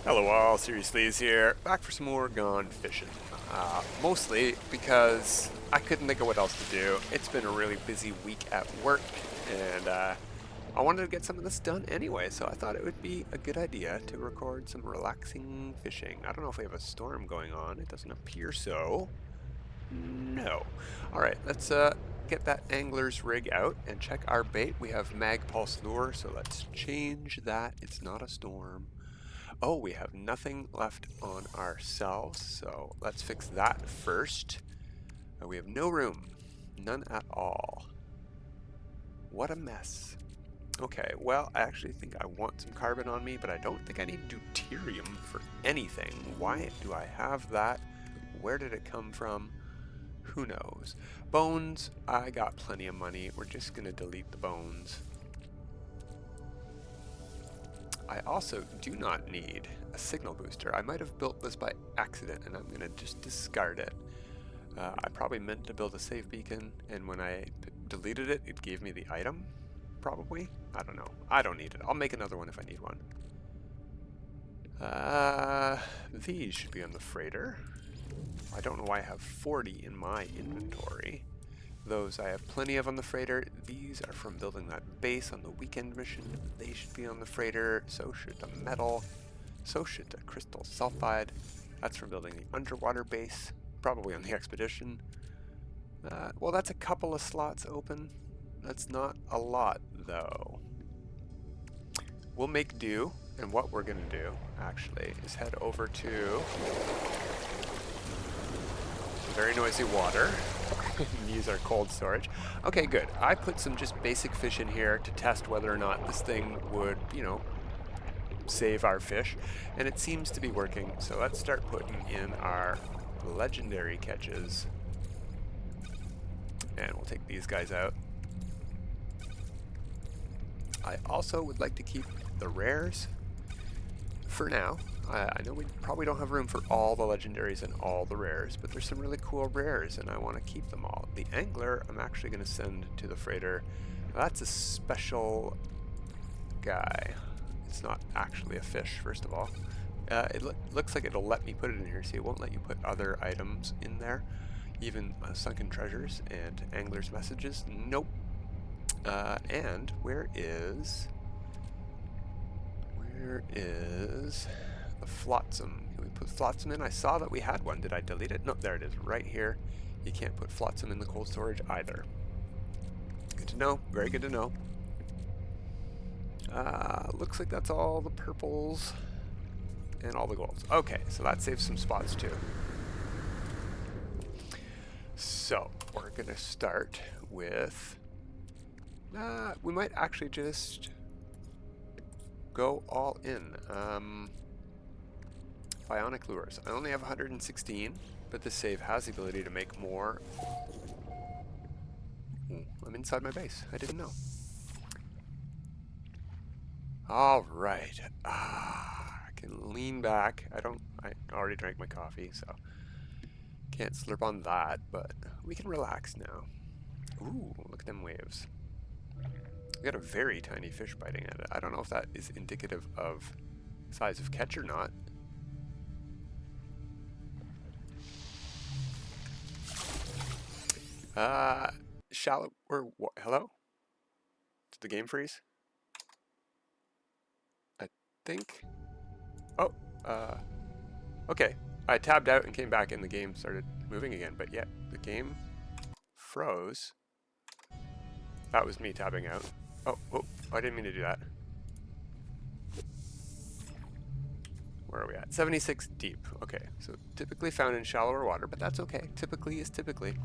Hello all, Seriously is here, back for some more gone fishing. Mostly because I couldn't think of what else to do. It's been a really busy week at work, and I wanted to get some of this done anyway, so I thought it would be a good idea to record some relaxing fishing. I don't know if we have a storm going on. It doesn't appear so. No. Alright, let's get that angler's rig out and check our bait. We have magpulse lure, so let's change that. It's not a storm. Oh, we have nothing left on ourselves, so let's fix that first. We have no room. None at all. What a mess. Okay, well, I actually think I want some carbon on me, but I don't think I need deuterium for anything. Why do I have that? Where did it come from? Who knows? Bones, I got plenty of money. We're just going to delete the bones. I also do not need a signal booster. I might have built this by accident and I'm going to just discard it. I probably meant to build a save beacon, and when I deleted it, it gave me the item, probably. I don't know. I don't need it. I'll make another one if I need one. These should be on the freighter. I don't know why I have 40 in my inventory. Those I have plenty of on the freighter. These are from building that base on the weekend mission. They should be on the freighter. So should the metal. So should the crystal sulfide. That's from building the underwater base. Probably on the expedition. Well, that's a couple of slots open. That's not a lot, though. We'll make do. And what we're going to do, actually, is head over to very noisy water and use our cold storage. Okay, good. I put some just basic fish in here to test whether or not this thing would, save our fish, and it seems to be working. So let's start putting in our legendary catches, and we'll take these guys out. I also would like to keep the rares for now. I know we probably don't have room for all the legendaries and all the rares, but there's some really cool rares and I want to keep them all. The angler I'm actually going to send to the freighter. That's a special guy. It's not actually a fish, first of all. It looks like it'll let me put it in here. See, it won't let you put other items in there, even sunken treasures and angler's messages. Nope. And where is the flotsam? Can we put flotsam in? I saw that we had one. Did I delete it? No, there it is, right here. You can't put flotsam in the cold storage either. Good to know. Very good to know. Looks like that's all the purples and all the golds. Okay, so that saves some spots too. So we're gonna start with we might actually just go all in. Bionic Lures. I only have 116, but this save has the ability to make more. Ooh, I'm inside my base. I didn't know. All right. I can lean back. I already drank my coffee, so can't slurp on that, but we can relax now. Ooh, look at them waves. We got a very tiny fish biting at it. I don't know if that is indicative of size of catch or not. Shallow, or what? Hello? Did the game freeze? I think. Oh, okay. I tabbed out and came back and the game started moving again, but yeah, the game froze. That was me tabbing out. Oh, I didn't mean to do that. Where are we at? 76 deep. Okay, so typically found in shallower water, but that's okay. Typically is typically.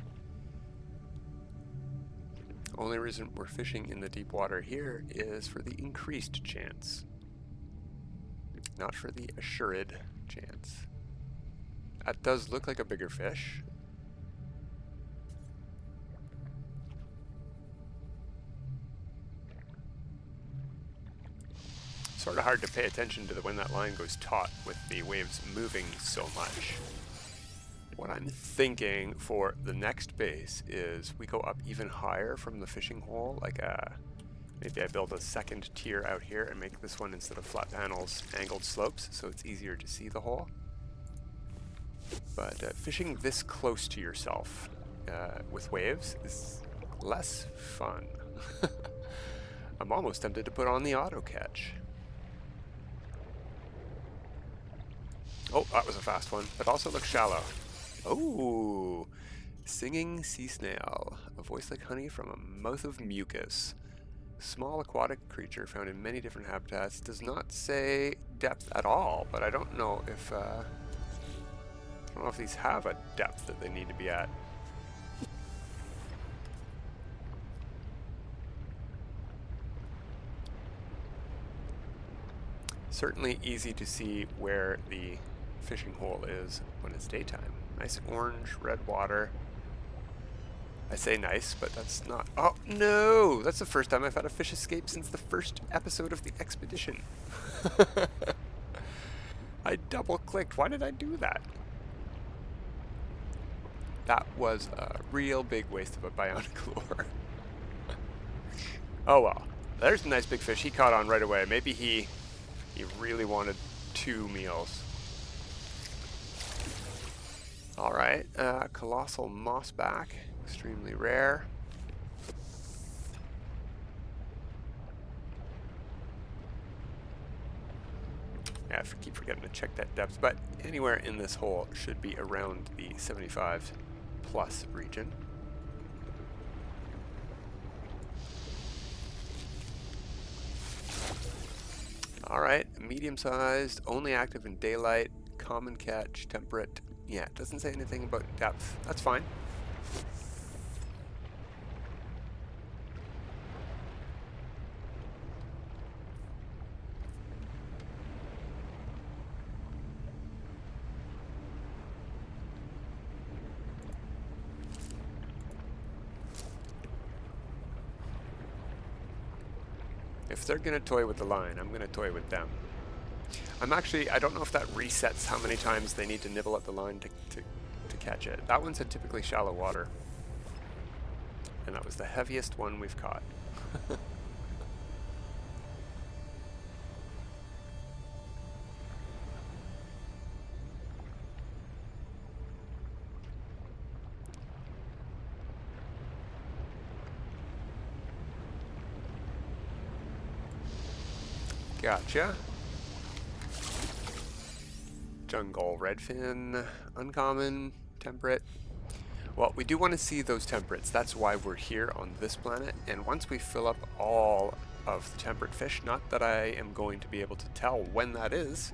Only reason we're fishing in the deep water here is for the increased chance, not for the assured chance. That does look like a bigger fish. Sort of hard to pay attention to when that line goes taut with the waves moving so much. What I'm thinking for the next base is we go up even higher from the fishing hole, like Maybe I build a second tier out here and make this one, instead of flat panels, angled slopes, so it's easier to see the hole. But fishing this close to yourself with waves is less fun. I'm almost tempted to put on the auto catch. Oh, that was a fast one, but also looks shallow. Oh, singing sea snail, a voice like honey from a mouth of mucus. Small aquatic creature found in many different habitats. Does not say depth at all, but I don't know if these have a depth that they need to be at. Certainly easy to see where the fishing hole is when it's daytime. Nice orange, red water. I say nice, but that's not... Oh, no! That's the first time I've had a fish escape since the first episode of the expedition. I double-clicked. Why did I do that? That was a real big waste of a bionic lure. Oh well. There's a nice big fish he caught on right away. Maybe he really wanted 2 meals. Alright, colossal mossback. Extremely rare. Yeah, I keep forgetting to check that depth, but anywhere in this hole should be around the 75 plus region. Alright, medium-sized, only active in daylight, common catch, temperate. Yeah, it doesn't say anything about depth. That's fine. If they're going to toy with the line, I'm going to toy with them. I don't know if that resets how many times they need to nibble at the line to catch it. That one said typically shallow water. And that was the heaviest one we've caught. Gotcha. Jungle redfin, uncommon, temperate. Well, we do want to see those temperates. That's why we're here on this planet. And once we fill up all of the temperate fish, not that I am going to be able to tell when that is.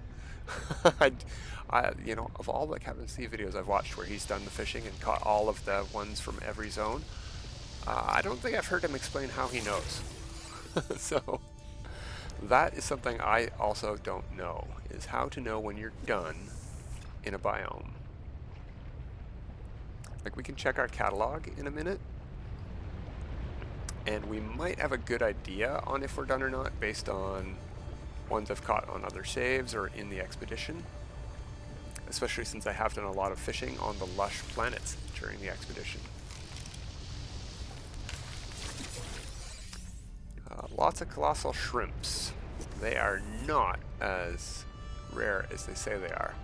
You know, of all the Captain Steve videos I've watched where he's done the fishing and caught all of the ones from every zone, I don't think I've heard him explain how he knows. So that is something I also don't know, is how to know when you're done in a biome. Like, we can check our catalog in a minute, and we might have a good idea on if we're done or not based on ones I've caught on other saves or in the expedition, especially since I have done a lot of fishing on the Lush planets during the expedition. Lots of colossal shrimps. They are not as rare as they say they are.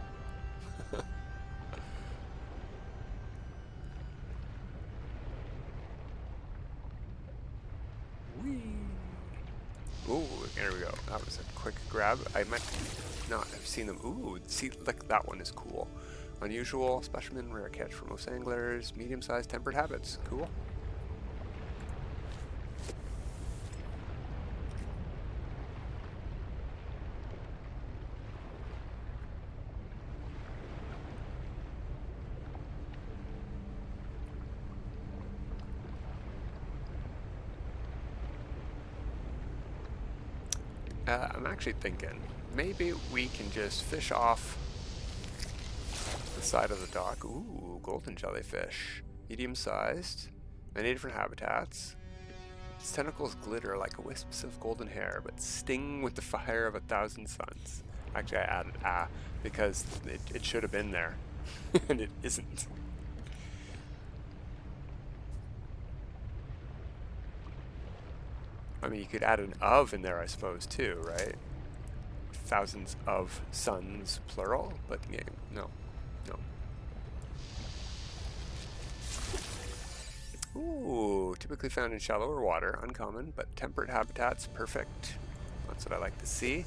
Whee! Ooh, there we go. That was a quick grab. I might not have seen them. Ooh, see, look, that one is cool. Unusual specimen, rare catch for most anglers, medium-sized tempered habits. Cool. I'm actually thinking maybe we can just fish off the side of the dock. Ooh, golden jellyfish. Medium-sized, many different habitats. Its tentacles glitter like wisps of golden hair, but sting with the fire of 1,000 suns. Actually, I added because it should have been there, and it isn't. I mean, you could add an of in there, I suppose, too, right? Thousands of suns, plural, but yeah, no. No. Ooh, typically found in shallower water, uncommon, but temperate habitats, perfect. That's what I like to see.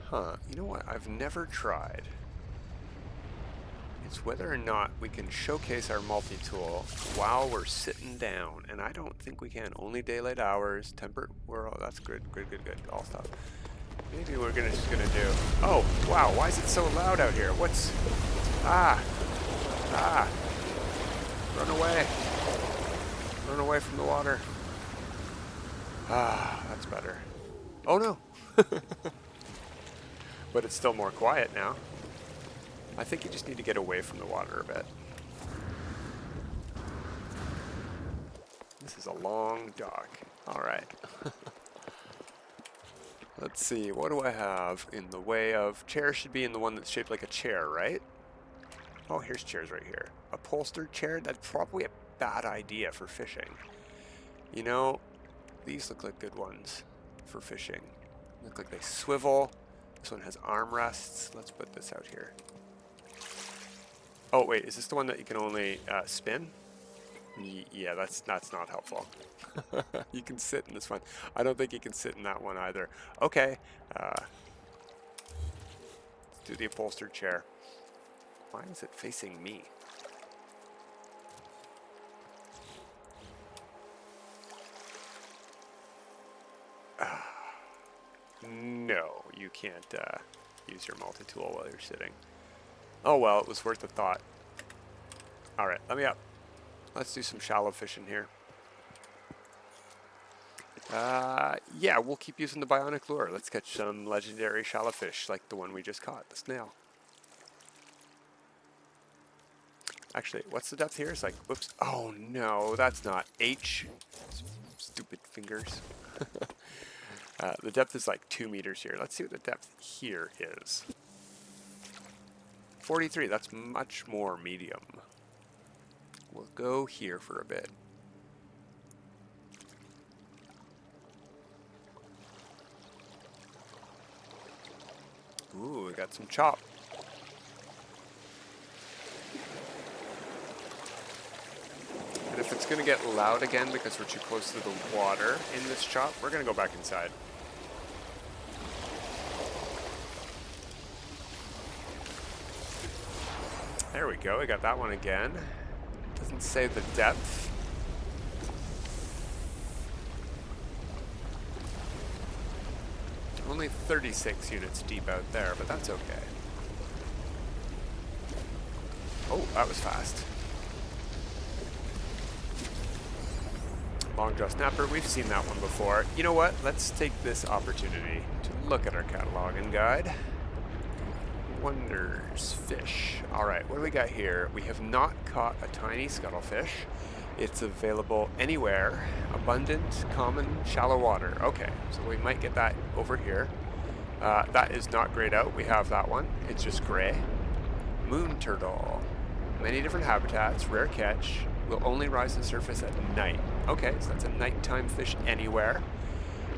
Huh, you know what I've never tried? It's whether or not we can showcase our multi-tool while we're sitting down, and I don't think we can. Only daylight hours, temperate world, that's good, good, good, good, all stuff. Maybe we're just gonna do, oh, wow, why is it so loud out here? What's, ah, run away from the water. Ah, that's better. Oh no. But it's still more quiet now. I think you just need to get away from the water a bit. This is a long dock. All right. Let's see, what do I have in the way of... Chairs should be in the one that's shaped like a chair, right? Oh, here's chairs right here. Upholstered chair? That's probably a bad idea for fishing. You know, these look like good ones for fishing. Look like they swivel. This one has armrests. Let's put this out here. Oh, wait, is this the one that you can only spin? Yeah, that's not helpful. You can sit in this one. I don't think you can sit in that one either. Okay. Let's do the upholstered chair. Why is it facing me? No, you can't use your multi-tool while you're sitting. Oh well, it was worth a thought. Alright, let me up. Let's do some shallow fishing here. Yeah, we'll keep using the Bionic Lure. Let's catch some legendary shallow fish like the one we just caught, the snail. Actually, what's the depth here? It's like, whoops. Oh no, that's not H. Stupid fingers. The depth is like 2 meters here. Let's see what the depth here is. 43, that's much more medium. We'll go here for a bit. Ooh, we got some chop. And if it's going to get loud again because we're too close to the water in this chop, we're going to go back inside. There we go, we got that one again. Doesn't say the depth. Only 36 units deep out there, but that's okay. Oh, that was fast. Long jaw snapper, we've seen that one before. You know what? Let's take this opportunity to look at our catalog and guide. Wonders fish. Alright, what do we got here? We have not caught a tiny scuttlefish. It's available anywhere. Abundant, common, shallow water. Okay, so we might get that over here. That is not grayed out. We have that one. It's just gray. Moon turtle. Many different habitats. Rare catch. Will only rise to the surface at night. Okay, so that's a nighttime fish anywhere.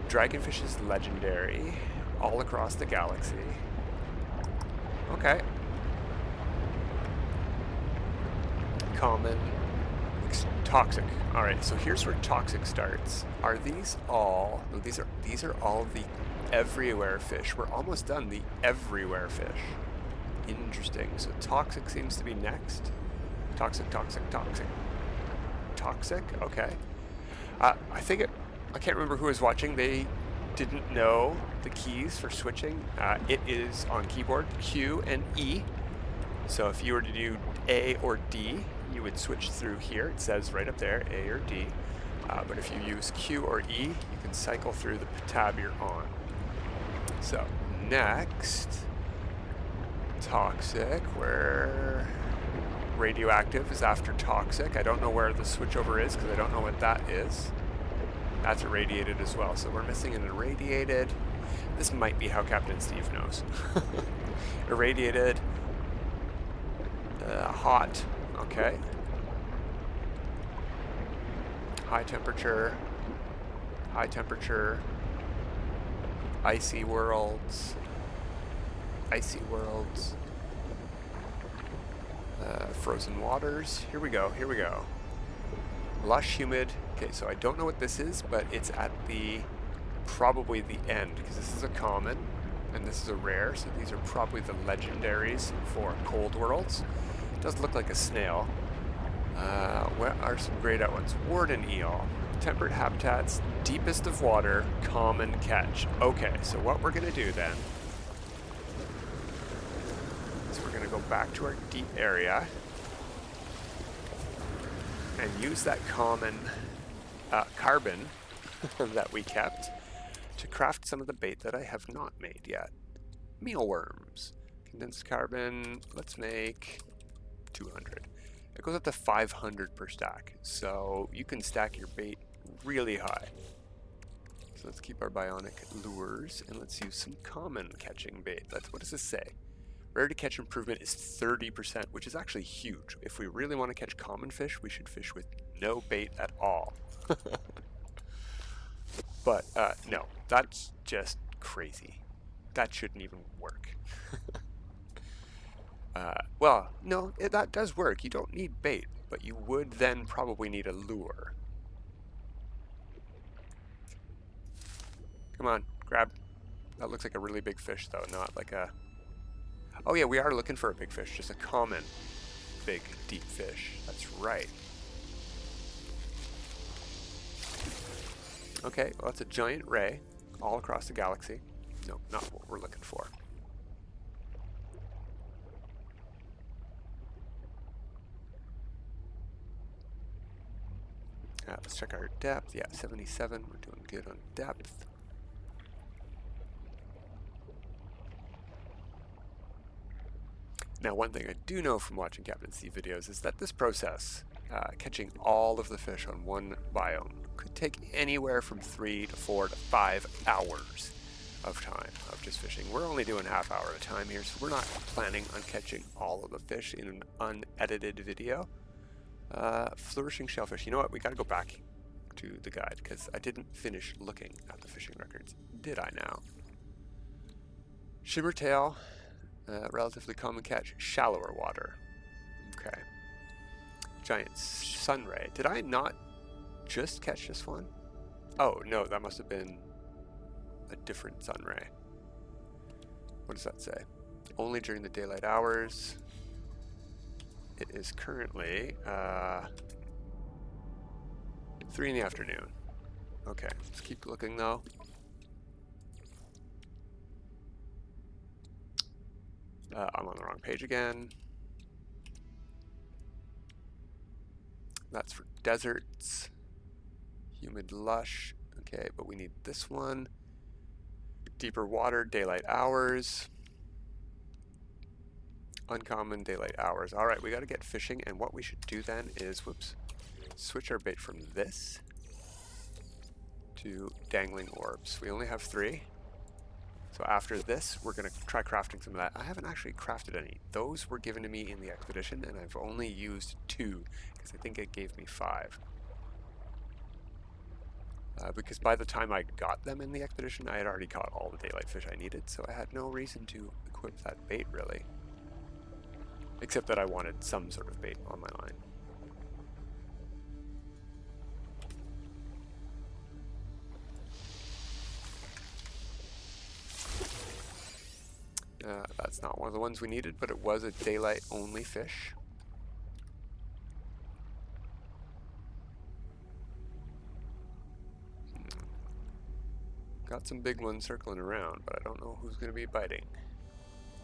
Dragonfish is legendary. All across the galaxy. Okay. Common. Toxic. Alright, so here's where toxic starts. Are these all... No, these are all the everywhere fish. We're almost done. The everywhere fish. Interesting. So toxic seems to be next. Toxic, toxic, toxic. Toxic? Okay. I can't remember who was watching. They didn't know the keys for switching. It is on keyboard Q and E. So if you were to do A or D, you would switch through here. It says right up there, A or D. But if you use Q or E, you can cycle through the tab you're on. So next, toxic, where radioactive is after toxic. I don't know where the switchover is because I don't know what that is. That's irradiated as well. So we're missing an irradiated. This might be how Captain Steve knows. Irradiated. Hot. Okay. High temperature. High temperature. Icy worlds. Icy worlds. Frozen waters. Here we go. Here we go. Lush, humid. Okay, so I don't know what this is, but it's at the probably the end, because this is a common and this is a rare, so these are probably the legendaries for cold worlds. It does look like a snail. What are some grayed out ones? Warden eel, temperate habitats, deepest of water, common catch. Okay, so what we're gonna do then is we're gonna go back to our deep area and use that common carbon that we kept to craft some of the bait that I have not made yet. Mealworms. Condensed carbon, let's make 200. It goes up to 500 per stack, so you can stack your bait really high. So let's keep our bionic lures and let's use some common catching bait. What does this say? Rarity catch improvement is 30%, which is actually huge. If we really want to catch common fish, we should fish with no bait at all. But no, that's just crazy. That shouldn't even work. Well, no, that does work. You don't need bait, but you would then probably need a lure. Come on, grab. That looks like a really big fish, though, not like a... Oh yeah, we are looking for a big fish, just a common big, deep fish. That's right. Okay, well, it's a giant ray all across the galaxy. No, not what we're looking for. Let's check our depth. Yeah, 77. We're doing good on depth. Now, one thing I do know from watching Captain Steve videos is that this process, catching all of the fish on one biome, could take anywhere from 3 to 4 to 5 hours of time of just fishing. We're only doing half hour at a time here, so we're not planning on catching all of the fish in an unedited video. Flourishing shellfish. You know what? We got to go back to the guide because I didn't finish looking at the fishing records. Did I now? Shimmertail, relatively common catch, shallower water. Okay. Giant sunray. Did I not just catch this one? Oh, no, that must have been a different sunray. What does that say? Only during the daylight hours. It is currently 3 in the afternoon. Okay, let's keep looking though. I'm on the wrong page again. That's for deserts. Humid lush. Okay, but we need this one. Deeper water, daylight hours. Uncommon daylight hours. All right, we got to get fishing, and what we should do then is, whoops, switch our bait from this to Dangling Orbs. We only have 3. So after this, we're going to try crafting some of that. I haven't actually crafted any. Those were given to me in the expedition, and I've only used 2, because I think it gave me 5. Because by the time I got them in the expedition, I had already caught all the daylight fish I needed, so I had no reason to equip that bait, really. Except that I wanted some sort of bait on my line. That's not one of the ones we needed, but it was a daylight only fish. Got some big ones circling around, but I don't know who's going to be biting.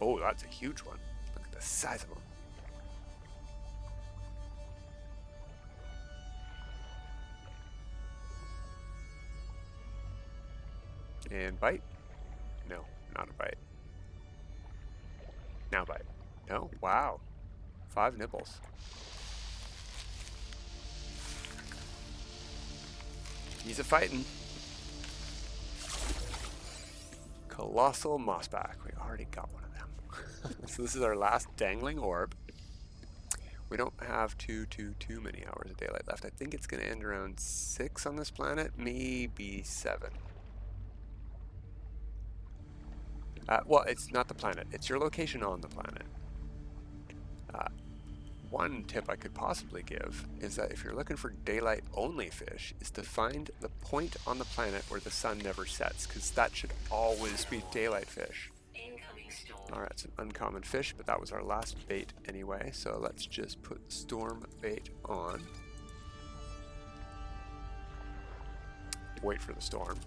Oh, that's a huge one. Look at the size of them. And bite? No, not a bite. Now bite. No? Wow. 5 nibbles. He's a fighting. Colossal mossback. We already got one of them. So this is our last Dangling Orb. We don't have too many hours of daylight left. I think it's going to end around 6 on this planet, maybe 7. Well, it's not the planet. It's your location on the planet. One tip I could possibly give is that if you're looking for daylight-only fish, is to find the point on the planet where the sun never sets, because that should always be daylight fish. Alright, it's an uncommon fish, but that was our last bait anyway, so let's just put storm bait on. Wait for the storm.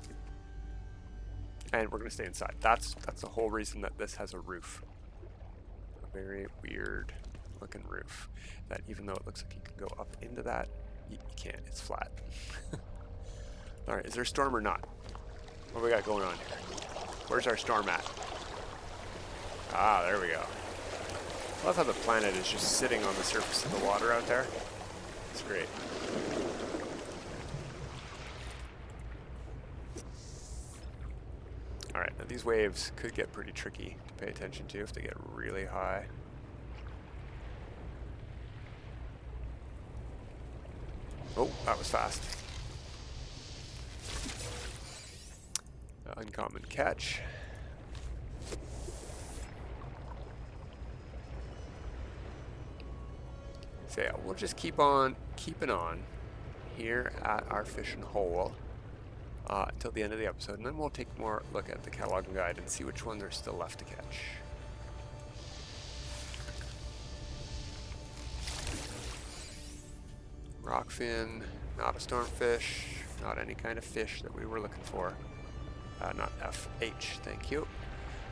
And we're going to stay inside. That's the whole reason that this has a roof. A very weird looking roof. That even though it looks like you can go up into that, you can't. It's flat. Alright, is there a storm or not? What do we got going on here? Where's our storm at? Ah, there we go. I love how the planet is just sitting on the surface of the water out there. It's great. Alright, now these waves could get pretty tricky to pay attention to if they get really high. Oh, that was fast. Uncommon catch. So yeah, we'll just keep on keeping on here at our fishing hole until the end of the episode, and then we'll take more look at the catalog and guide and see which ones are still left to catch. Rockfin, not a stormfish, not any kind of fish that we were looking for. Not F, H, thank you.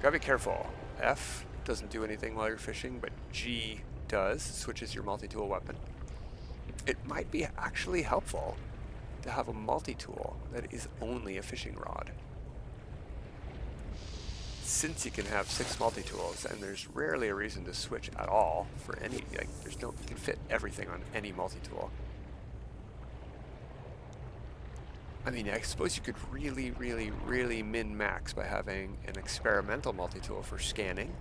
Gotta be careful. F doesn't do anything while you're fishing, but G does, switches your multi-tool weapon. It might be actually helpful to have a multi-tool that is only a fishing rod. Since you can have 6 multi-tools, and there's rarely a reason to switch at all for any, like, you can fit everything on any multi-tool. I mean, I suppose you could really min-max by having an experimental multi-tool for scanning,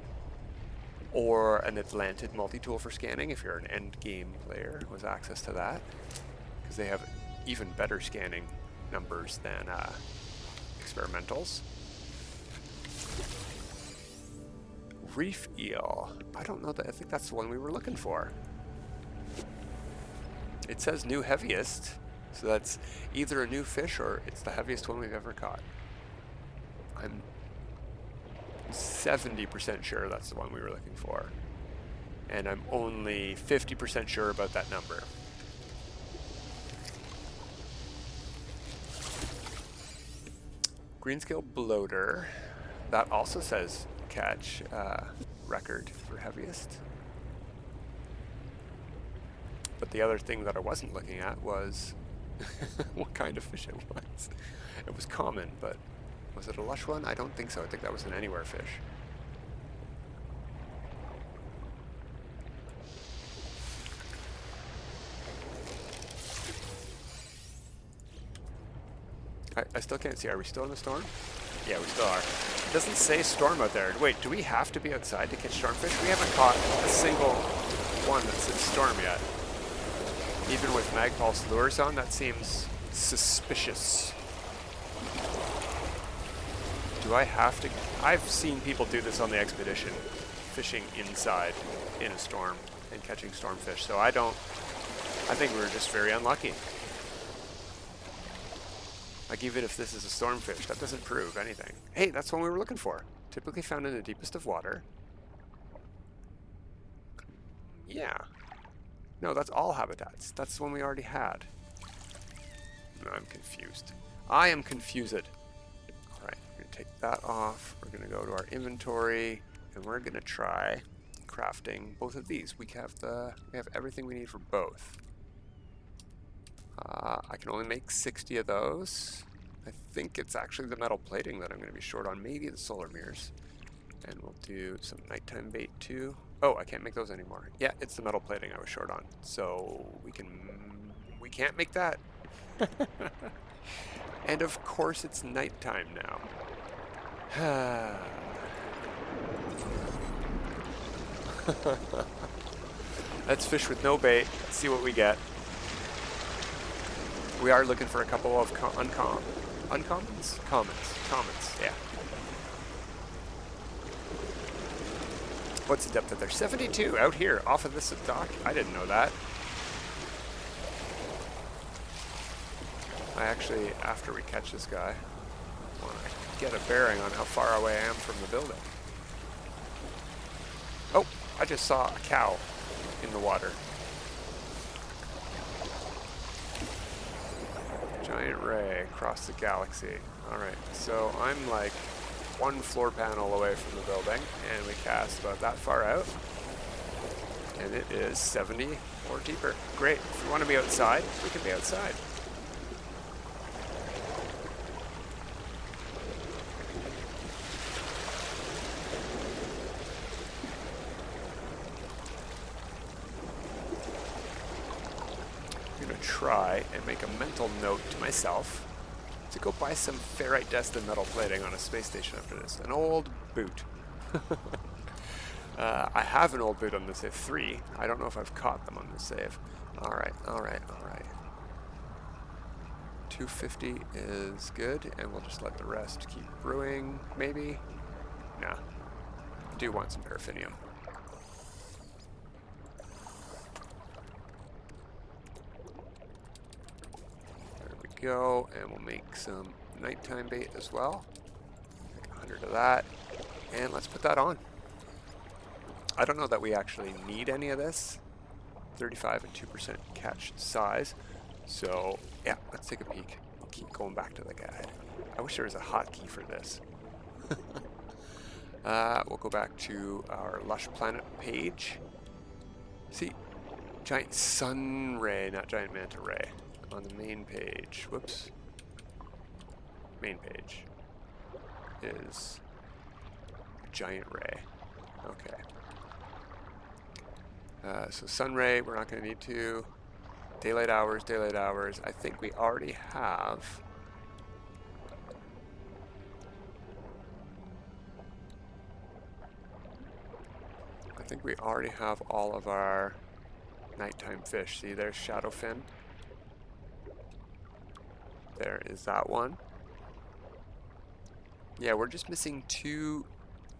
or an Atlanted multi-tool for scanning if you're an end-game player with access to that, because they have even better scanning numbers than experimentals. Reef eel. I don't know that. I think that's the one we were looking for. It says new heaviest, so that's either a new fish or it's the heaviest one we've ever caught. I'm 70% sure that's the one we were looking for, and I'm only 50% sure about that number. Greenscale bloater. That also says catch record for heaviest. But the other thing that I wasn't looking at was what kind of fish it was. It was common, but was it a lush one? I don't think so. I think that was an anywhere fish. I still can't see. Are we still in the storm? Yeah, we still are. It doesn't say storm out there. Wait, do we have to be outside to catch stormfish? We haven't caught a single one that says storm yet. Even with magpulse lures on, that seems suspicious. Do I have to? I've seen people do this on the expedition, fishing inside in a storm and catching stormfish, so I think we were just very unlucky. Like, even if this is a stormfish, that doesn't prove anything. Hey, that's what we were looking for. Typically found in the deepest of water. Yeah. No, that's all habitats. That's the one we already had. No, I'm confused. I am confused. Alright, we're going to take that off. We're going to go to our inventory, and we're going to try crafting both of these. We have everything we need for both. I can only make 60 of those. I think it's actually the metal plating that I'm going to be short on. Maybe the solar mirrors. And we'll do some nighttime bait too. Oh, I can't make those anymore. Yeah, it's the metal plating I was short on. So we can't make that. And of course it's nighttime now. Let's fish with no bait, see what we get. We are looking for a couple of uncommons? Commons, yeah. What's the depth of there? 72 out here off of this dock? I didn't know that. I actually, after we catch this guy, want to get a bearing on how far away I am from the building. Oh, I just saw a cow in the water. Giant ray across the galaxy. Alright, so I'm like one floor panel away from the building, and we cast about that far out. And it is 70 or deeper. Great. If we want to be outside, we can be outside. Try and make a mental note to myself to go buy some ferrite destined metal plating on a space station after this. An old boot. I have an old boot on the save 3. I don't know if I've caught them on the save. Alright. 250 is good, and we'll just let the rest keep brewing, maybe? Nah. I do want some paraffinium. Go, and we'll make some nighttime bait as well. Like 100 of that, and let's put that on. I don't know that we actually need any of this. 35 and 2% catch size. So yeah, let's take a peek. We'll keep going back to the guide. I wish there was a hotkey for this. We'll go back to our Lush Planet page. See, giant sun ray, not giant manta ray. On the main page, whoops, main page is giant ray. Okay. So sun ray, we're not going to need to. Daylight hours. I think we already have. All of our nighttime fish. See, there's shadowfin. There is that one. Yeah, we're just missing 2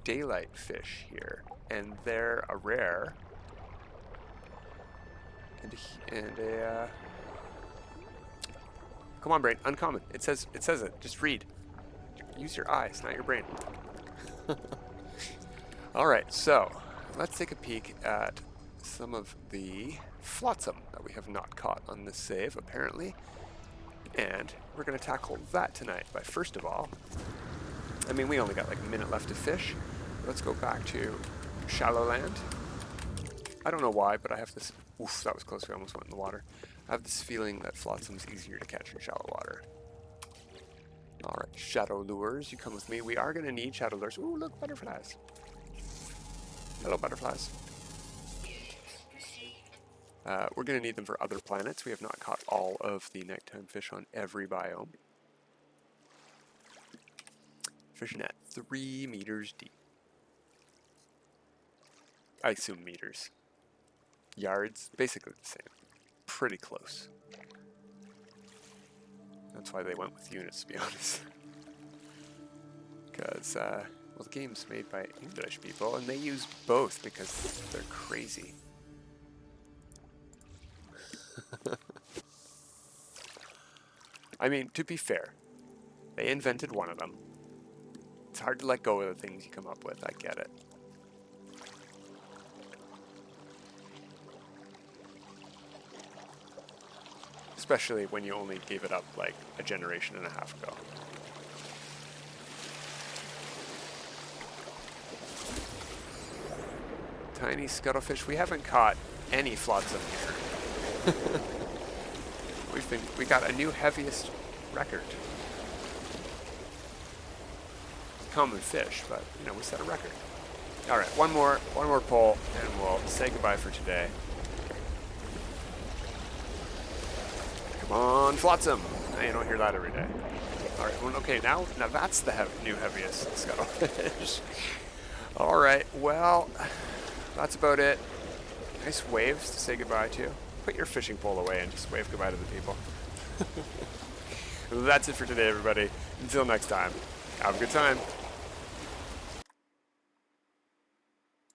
daylight fish here, and they're a rare. And a come on, brain, uncommon. It says it. Just read. Use your eyes, not your brain. All right, so let's take a peek at some of the flotsam that we have not caught on this save, apparently. And we're going to tackle that tonight. But first of all, I mean, we only got like a minute left to fish. Let's go back to shallow land. I don't know why, but I have this... Oof, that was close. We almost went in the water. I have this feeling that flotsam's easier to catch in shallow water. Alright, shadow lures. You come with me. We are going to need shadow lures. Ooh, look, butterflies. Hello, butterflies. We're going to need them for other planets. We have not caught all of the nighttime fish on every biome. Fishing at 3 meters deep. I assume meters. Yards, basically the same. Pretty close. That's why they went with units, to be honest. Because, well, the game's made by English people, and they use both because they're crazy. I mean, to be fair, they invented one of them. It's hard to let go of the things you come up with, I get it. Especially when you only gave it up like a generation and a half ago. Tiny scuttlefish. We haven't caught any flotsam here. We got a new heaviest record. Common fish, but you know, we set a record. All right, one more pull, and we'll say goodbye for today. Come on, flotsam. You don't hear that every day. All right, well, okay, now that's the new heaviest scuttlefish. All right, well, that's about it. Nice waves to say goodbye to. Put your fishing pole away and just wave goodbye to the people. That's it for today, everybody. Until next time, have a good time.